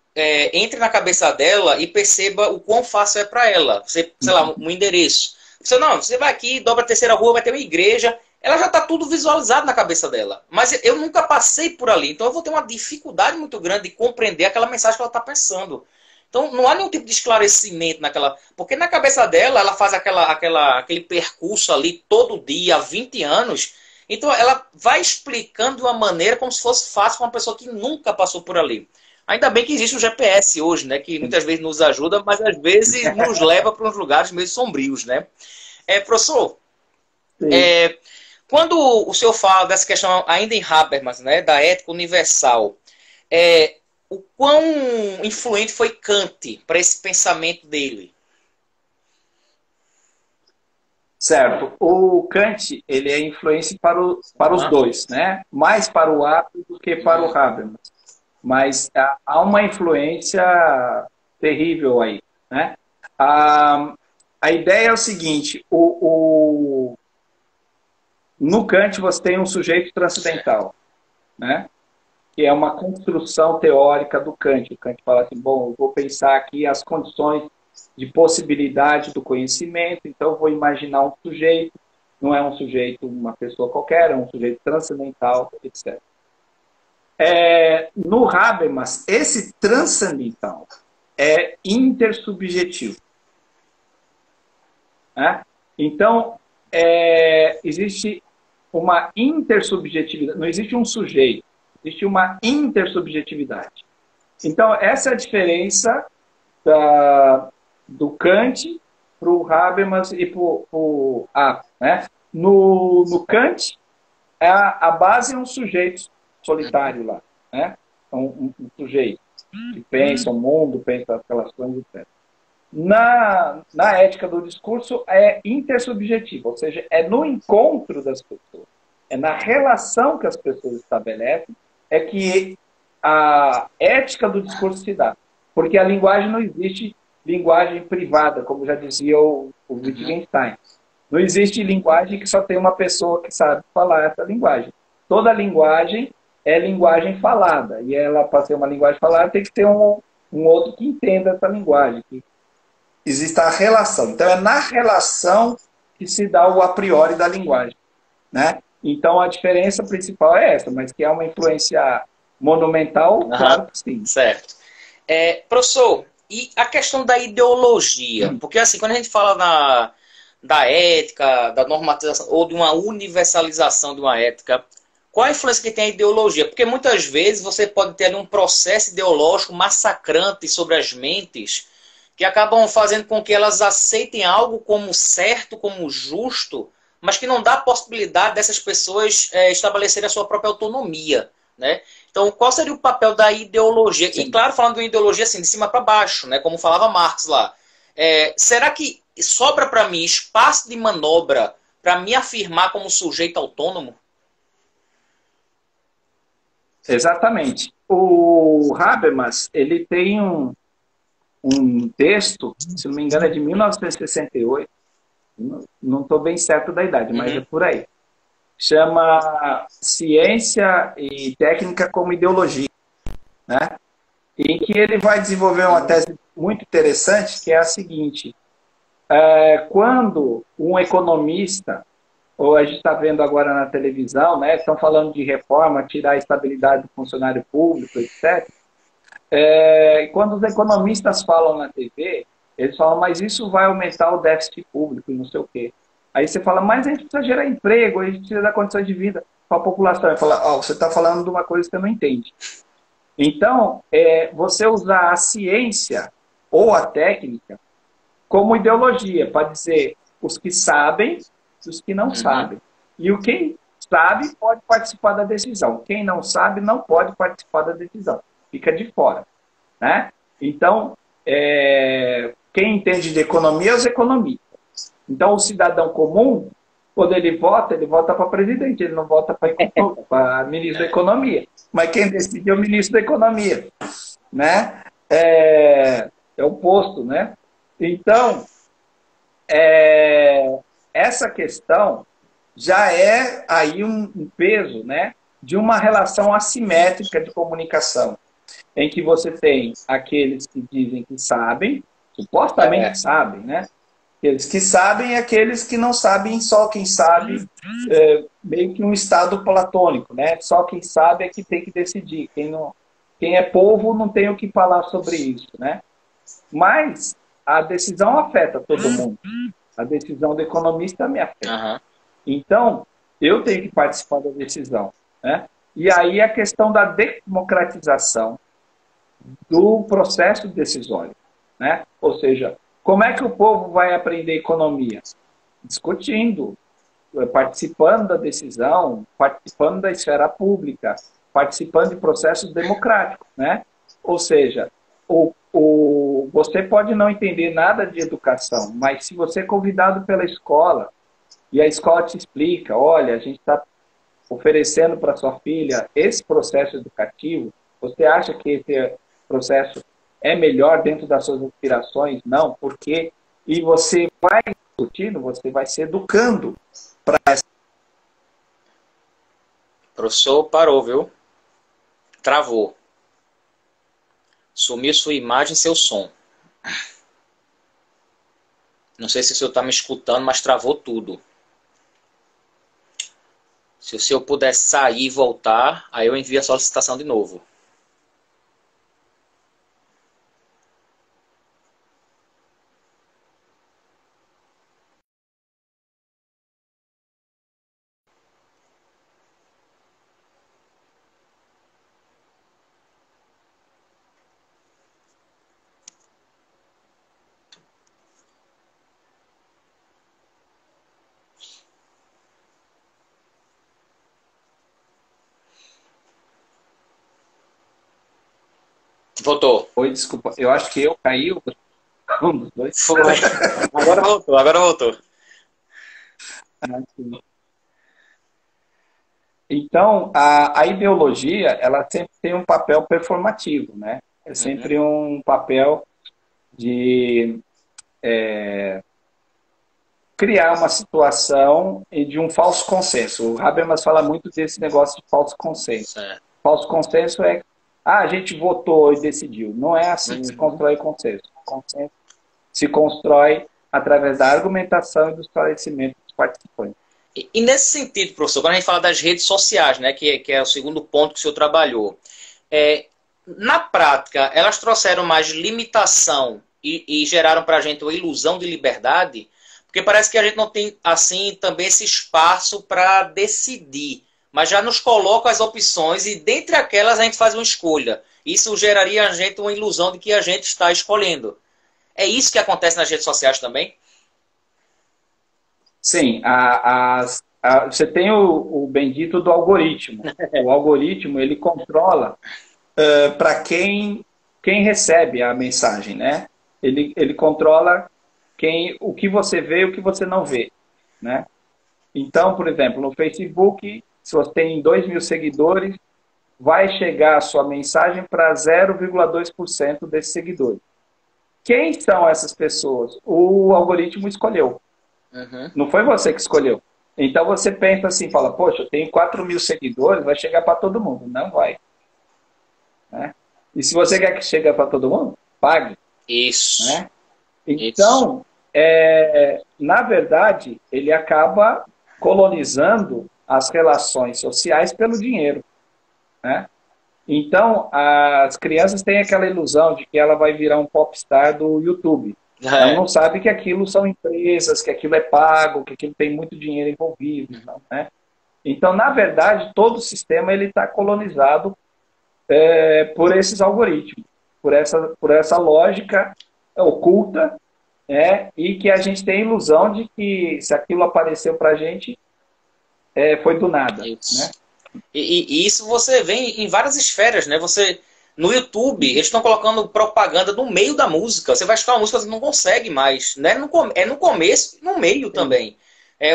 entre na cabeça dela e perceba o quão fácil é para ela. Você, sei lá, um endereço. Você vai aqui, dobra a terceira rua, vai ter uma igreja. Ela já está tudo visualizado na cabeça dela. Mas eu nunca passei por ali. Então eu vou ter uma dificuldade muito grande de compreender aquela mensagem que ela está pensando. Então não há nenhum tipo de esclarecimento naquela... Porque na cabeça dela, ela faz aquele percurso ali todo dia, há 20 anos. Então ela vai explicando de uma maneira como se fosse fácil para uma pessoa que nunca passou por ali. Ainda bem que existe o GPS hoje, né? Que muitas vezes nos ajuda, mas às vezes nos leva para uns lugares meio sombrios, né? Professor, quando o senhor fala dessa questão ainda em Habermas, né, da ética universal, o quão influente foi Kant para esse pensamento dele? Certo. O Kant, ele é influência para os dois, né? Mais para o ato do que para o Habermas. Mas há uma influência terrível aí, né? A ideia é o seguinte, no Kant você tem um sujeito transcendental, né? Que é uma construção teórica do Kant. O Kant fala assim, bom, eu vou pensar aqui as condições de possibilidade do conhecimento, então eu vou imaginar um sujeito, não é um sujeito, uma pessoa qualquer, é um sujeito transcendental, etc. No Habermas, esse transcendental é intersubjetivo. Né? Então, existe uma intersubjetividade, não existe um sujeito, existe uma intersubjetividade. Então, essa é a diferença do Kant para o Habermas e para o né? No Kant, a base é um sujeito solitário lá, né? Um sujeito que pensa o mundo, pensa as relações, etc. Na ética do discurso é intersubjetivo, ou seja, é no encontro das pessoas, é na relação que as pessoas estabelecem, é que a ética do discurso se dá. Porque a linguagem não existe linguagem privada, como já dizia o Wittgenstein. Não existe linguagem que só tem uma pessoa que sabe falar essa linguagem. Toda linguagem é linguagem falada. E ela, para ser uma linguagem falada, tem que ter um outro que entenda essa linguagem. Que existe a relação. Então, é na relação que se dá o a priori da linguagem. Né? Então, a diferença principal é essa, mas que é uma influência monumental, claro que sim. Certo. Professor, e a questão da ideologia? Porque, assim, quando a gente fala da ética, da normatização, ou de uma universalização de uma ética, qual a influência que tem a ideologia? Porque muitas vezes você pode ter ali um processo ideológico massacrante sobre as mentes que acabam fazendo com que elas aceitem algo como certo, como justo, mas que não dá a possibilidade dessas pessoas estabelecerem a sua própria autonomia, né? Então, qual seria o papel da ideologia? Sim. E, claro, falando de uma ideologia assim, de cima para baixo, né? Como falava Marx lá. Será que sobra para mim espaço de manobra para me afirmar como sujeito autônomo? Exatamente. O Habermas, ele tem um texto, se não me engano é de 1968, não estou bem certo da idade, mas é por aí. Chama Ciência e Técnica como Ideologia, né? Em que ele vai desenvolver uma tese muito interessante, que é a seguinte: quando um economista, ou a gente está vendo agora na televisão, né, estão falando de reforma, tirar a estabilidade do funcionário público, etc. Quando os economistas falam na TV, eles falam, mas isso vai aumentar o déficit público e não sei o quê. Aí você fala, mas a gente precisa gerar emprego, a gente precisa dar condições de vida para a população. Ele fala, ó, você está falando de uma coisa que você não entende. Então, você usar a ciência ou a técnica como ideologia, para dizer os que sabem e os que não sabem. E o quem sabe pode participar da decisão. Quem não sabe não pode participar da decisão. Fica de fora. Né? Então, quem entende de economia é os economistas. Então, o cidadão comum, quando ele vota para presidente, ele não vota para ministro da Economia. Mas quem decide é o ministro da Economia. Né? É o posto, né? Então, essa questão já é aí um peso, né, de uma relação assimétrica de comunicação, em que você tem aqueles que dizem que sabem, supostamente sabem, né? Aqueles que sabem e aqueles que não sabem, só quem sabe, meio que um estado platônico, né? Só quem sabe é que tem que decidir. Quem é povo não tem o que falar sobre isso, né? Mas a decisão afeta todo mundo. A decisão do economista me afeta. Então, eu tenho que participar da decisão. Né? E aí a questão da democratização do processo decisório. Né? Ou seja, como é que o povo vai aprender economia? Discutindo, participando da decisão, participando da esfera pública, participando de processos democráticos. Né? Ou seja, você pode não entender nada de educação, mas se você é convidado pela escola e a escola te explica, olha, a gente está oferecendo para sua filha esse processo educativo, você acha que esse processo é melhor dentro das suas aspirações? Não, porque... E você vai discutindo, você vai se educando para essa... Professor, parou, viu? Travou. Sumiu sua imagem e seu som. Não sei se o senhor está me escutando, mas travou tudo. Se o senhor puder sair e voltar, aí eu envio a solicitação de novo. Voltou. Oi, desculpa. Eu acho que eu caí. Um dos dois. Foi. Agora voltou, agora voltou. Então, a ideologia, ela sempre tem um papel performativo, né? É sempre um papel de criar uma situação e de um falso consenso. O Habermas fala muito desse negócio de falso consenso. Certo. Falso consenso é a gente votou e decidiu. Não é assim que se constrói consenso. O consenso se constrói através da argumentação e do esclarecimento dos participantes. E nesse sentido, professor, quando a gente fala das redes sociais, né, que é o segundo ponto que o senhor trabalhou, na prática, elas trouxeram mais limitação e geraram para a gente uma ilusão de liberdade, porque parece que a gente não tem, assim, também esse espaço para decidir, mas já nos coloca as opções e dentre aquelas a gente faz uma escolha. Isso geraria a gente uma ilusão de que a gente está escolhendo. É isso que acontece nas redes sociais também? Sim, você tem o bendito do algoritmo. O algoritmo, ele controla para quem recebe a mensagem, né? Ele controla o que você vê e o que você não vê, né? Então, por exemplo, no Facebook, se você tem 2.000 seguidores, vai chegar a sua mensagem para 0,2% desses seguidores. Quem são essas pessoas? O algoritmo escolheu. Não foi você que escolheu. Então você pensa assim, fala, poxa, eu tenho 4.000 seguidores, vai chegar para todo mundo. Não vai. Né? E se você quer que chegue para todo mundo, pague. Isso. Né? Então, na verdade, ele acaba colonizando as relações sociais pelo dinheiro. Né? Então, as crianças têm aquela ilusão de que ela vai virar um popstar do YouTube. Ela É. não sabe que aquilo são empresas, que aquilo é pago, que aquilo tem muito dinheiro envolvido, então, né? Então, na verdade, todo o sistema ele está colonizado por esses algoritmos, por essa lógica oculta, né? E que a gente tem a ilusão de que se aquilo apareceu para a gente, foi do nada, né? Isso. E isso você vê em várias esferas, né? Você, no YouTube, eles estão colocando propaganda no meio da música. Você vai escutar uma música, você não consegue mais. Né? É no começo e no meio Sim, também.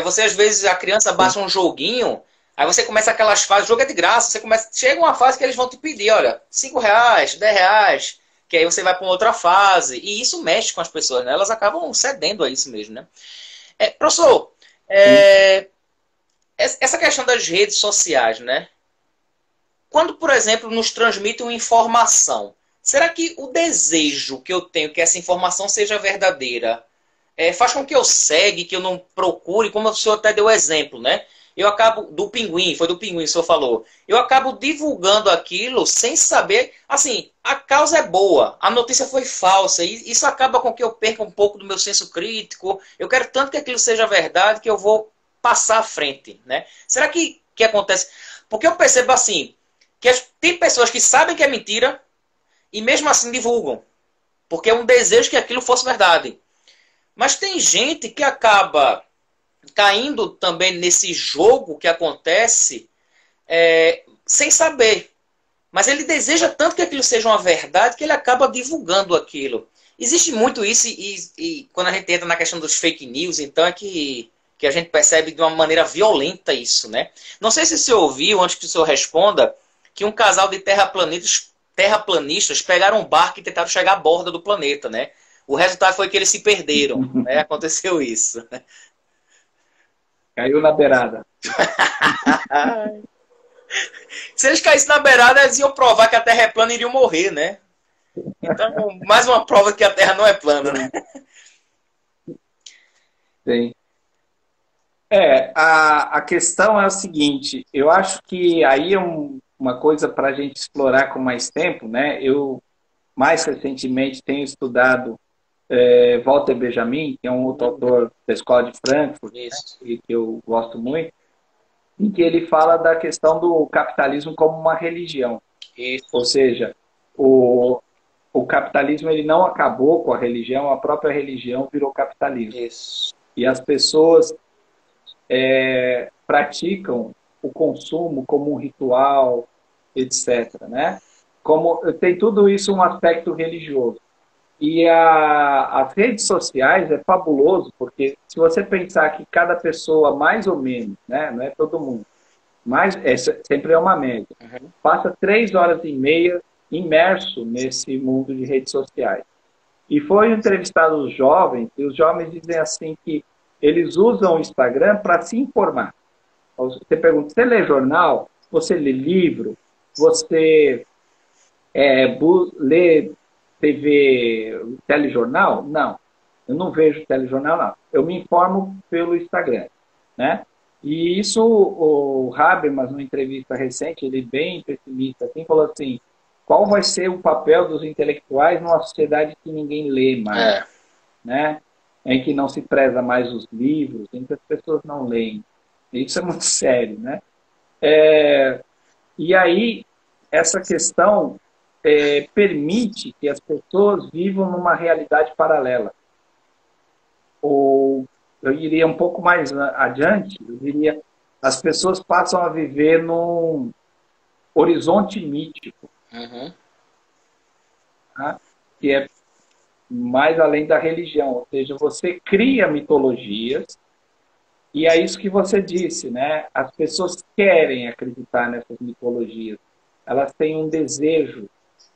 Você, às vezes, a criança sim. baixa um joguinho, aí você começa aquelas fases, o jogo é de graça, você começa, chega uma fase que eles vão te pedir, olha, R$ 5, R$ 10, que aí você vai para uma outra fase. E isso mexe com as pessoas, né? Elas acabam cedendo a isso mesmo, né? Professor, Sim. é, essa questão das redes sociais, né? Quando, por exemplo, nos transmitem uma informação, será que o desejo que eu tenho que essa informação seja verdadeira faz com que eu segue, que eu não procure, como o senhor até deu exemplo, né? Eu acabo, do pinguim, foi do pinguim que o senhor falou, eu acabo divulgando aquilo sem saber, assim, a causa é boa, a notícia foi falsa, e isso acaba com que eu perca um pouco do meu senso crítico, eu quero tanto que aquilo seja verdade que eu vou passar à frente, né? Será que acontece? Porque eu percebo assim, tem pessoas que sabem que é mentira e mesmo assim divulgam. Porque é um desejo que aquilo fosse verdade. Mas tem gente que acaba caindo também nesse jogo que acontece sem saber. Mas ele deseja tanto que aquilo seja uma verdade que ele acaba divulgando aquilo. Existe muito isso e quando a gente entra na questão dos fake news, então é que a gente percebe de uma maneira violenta isso, né? Não sei se o senhor ouviu, antes que o senhor responda, que um casal de terraplanistas pegaram um barco e tentaram chegar à borda do planeta, né? O resultado foi que eles se perderam, né? Aconteceu isso. Caiu na beirada. Se eles caíssem na beirada, eles iam provar que a Terra é plana e iriam morrer, né? Então, mais uma prova que a Terra não é plana, né? Sim, sim. A questão é o seguinte, eu acho que aí é uma coisa para a gente explorar com mais tempo, né? Eu, mais recentemente, tenho estudado Walter Benjamin, que é um outro autor da Escola de Frankfurt, né? Isso, E que eu gosto muito, em que ele fala da questão do capitalismo como uma religião. Ou isso, seja, o capitalismo ele não acabou com a religião, a própria religião virou capitalismo. isso. E as pessoas praticam o consumo como um ritual, etc. Né? Como, tem tudo isso um aspecto religioso. E as redes sociais é fabuloso, porque se você pensar que cada pessoa, mais ou menos, né, não é todo mundo, mas sempre é uma média, Uhum. passa 3 horas e meia imerso nesse mundo de redes sociais. E foi entrevistado os jovens, e os jovens dizem assim que eles usam o Instagram para se informar. Você pergunta, você lê jornal? Você lê livro? Você lê TV, telejornal? Não. Eu não vejo telejornal, não. Eu me informo pelo Instagram, né? E isso o Habermas, numa entrevista recente, ele bem pessimista, assim, falou assim, qual vai ser o papel dos intelectuais numa sociedade que ninguém lê mais, É. né? Em que não se preza mais os livros, em que as pessoas não leem. Isso é muito sério, né? E aí, essa questão permite que as pessoas vivam numa realidade paralela. Ou eu iria um pouco mais adiante, eu diria, as pessoas passam a viver num horizonte mítico, Uhum. tá? Que é mais além da religião, ou seja, você cria mitologias e é isso que você disse, né? As pessoas querem acreditar nessas mitologias, elas têm um desejo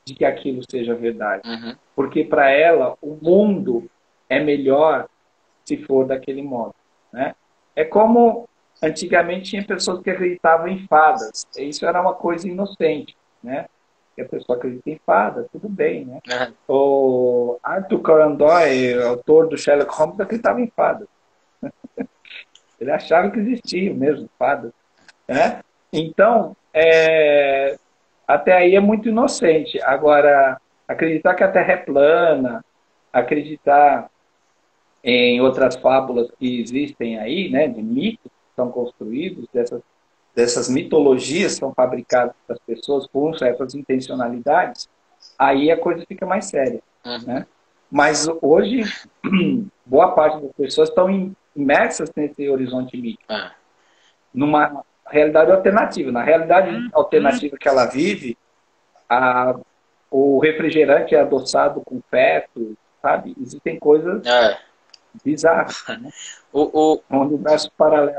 de que aquilo seja verdade, Uhum. porque para ela o mundo é melhor se for daquele modo, né? É como antigamente tinha pessoas que acreditavam em fadas, e isso era uma coisa inocente, né? Que a pessoa acredita em fadas, tudo bem, né? Uhum. O Arthur Conan Doyle, autor do Sherlock Holmes, acreditava em fadas. Ele achava que existiam mesmo fadas, né? Então, até aí é muito inocente. Agora, acreditar que a Terra é plana, acreditar em outras fábulas que existem aí, né, de mitos que são construídos, dessas mitologias que são fabricadas para as pessoas com certas intencionalidades, aí a coisa fica mais séria, né? Mas hoje, boa parte das pessoas estão imersas nesse horizonte mítico, numa realidade alternativa. Na realidade alternativa que ela vive, o refrigerante é adoçado com feto, sabe? Existem coisas bizarras, né? O universo paralelo.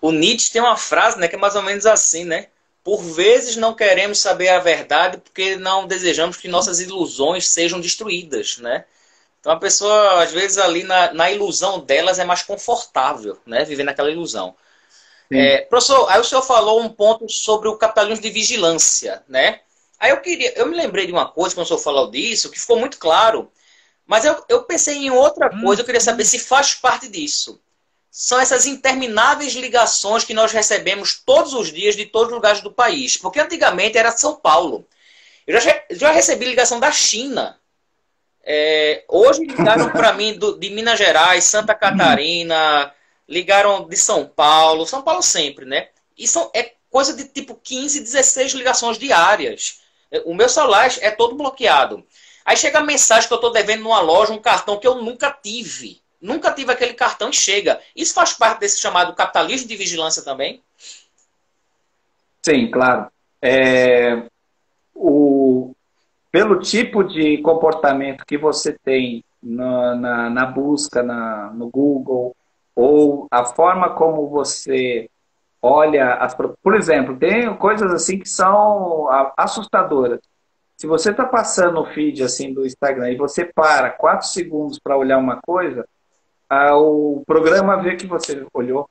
O Nietzsche tem uma frase, né, que é mais ou menos assim, né? Por vezes não queremos saber a verdade porque não desejamos que nossas ilusões sejam destruídas, né? Então a pessoa, às vezes, ali na ilusão delas é mais confortável, né? Viver naquela ilusão. Professor, aí o senhor falou um ponto sobre o capitalismo de vigilância, né? Aí eu me lembrei de uma coisa, quando o senhor falou disso, que ficou muito claro, mas eu pensei em outra coisa, eu queria saber se faz parte disso. São essas intermináveis ligações que nós recebemos todos os dias de todos os lugares do país. Porque antigamente era São Paulo. Eu já recebi ligação da China. Hoje ligaram para mim de Minas Gerais, Santa Catarina, ligaram de São Paulo sempre, né? E é coisa de tipo 15, 16 ligações diárias. O meu celular é todo bloqueado. Aí chega a mensagem que eu estou devendo numa loja um cartão que eu nunca tive. Nunca tive aquele cartão e chega. Isso faz parte desse chamado capitalismo de vigilância também? Sim, claro. Pelo tipo de comportamento que você tem na busca no Google, ou a forma como você olha... Por exemplo, tem coisas assim que são assustadoras. Se você está passando o feed assim, do Instagram e você para 4 segundos para olhar uma coisa, o programa vê que você olhou.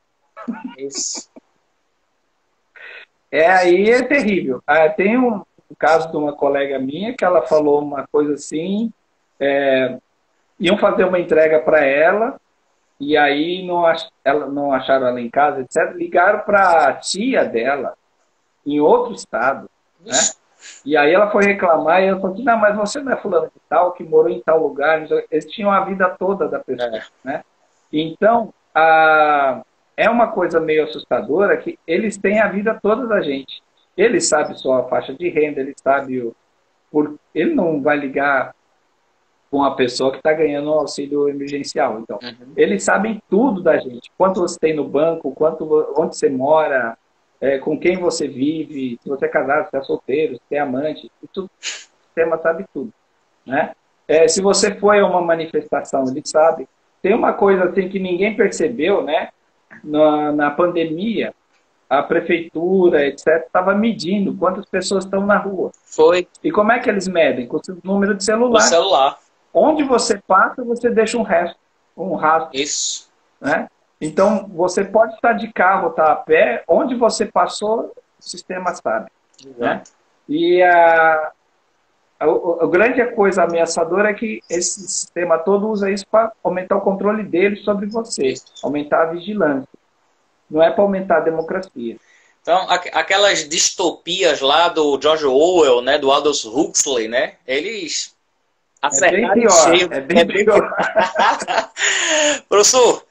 Isso. Aí é terrível. Tem um caso de uma colega minha que ela falou uma coisa assim, iam fazer uma entrega para ela, e aí não acharam ela em casa, etc. Ligaram para a tia dela, em outro estado, né? E aí ela foi reclamar e ela falou assim, não, mas você não é fulano de tal, que morou em tal lugar. Eles tinham a vida toda da pessoa, né? Então, é uma coisa meio assustadora que eles têm a vida toda da gente. Ele sabe só a faixa de renda, ele sabe ele não vai ligar com a pessoa que está ganhando um auxílio emergencial. Então, eles sabem tudo da gente. Quanto você tem no banco, onde você mora, com quem você vive, se você é casado, se é solteiro, se é amante. Isso, o sistema sabe tudo, né? Se você foi a uma manifestação, ele sabe. Tem uma coisa assim que ninguém percebeu, né? Na pandemia, a prefeitura, etc., estava medindo quantas pessoas estão na rua. Foi. E como é que eles medem? Com o número de celular. O celular. Onde você passa, você deixa um rastro. Isso. Né? Então, você pode estar de carro, estar a pé, onde você passou, o sistema sabe. Né? E a grande coisa ameaçadora é que esse sistema todo usa isso para aumentar o controle dele sobre você, aumentar a vigilância. Não é para aumentar a democracia. Então, aquelas distopias lá do George Orwell, né, do Aldous Huxley, né, eles acertaram cheio. É bem pior. Professor,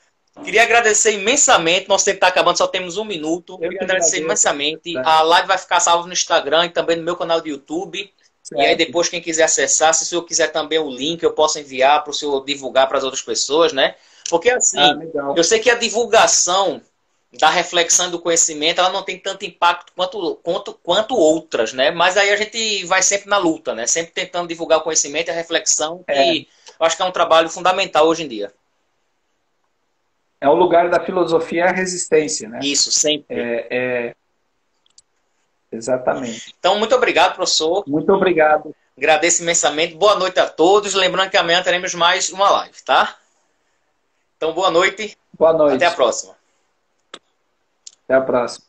queria agradecer imensamente. Nosso tempo está acabando, só temos 1 minuto. Queria agradecer imensamente. A live vai ficar salva no Instagram e também no meu canal de YouTube. Certo. E aí depois, quem quiser acessar, se o senhor quiser também o link, eu posso enviar para o senhor divulgar para as outras pessoas, né? Porque assim, eu sei que a divulgação da reflexão do conhecimento, ela não tem tanto impacto quanto outras, né? Mas aí a gente vai sempre na luta, né? Sempre tentando divulgar o conhecimento e a reflexão, que eu acho que é um trabalho fundamental hoje em dia. É o lugar da filosofia, a resistência, né? Isso, sempre. Exatamente. Então, muito obrigado, professor. Muito obrigado. Agradeço imensamente. Boa noite a todos. Lembrando que amanhã teremos mais uma live, tá? Então, boa noite. Boa noite. Até a próxima. Até a próxima.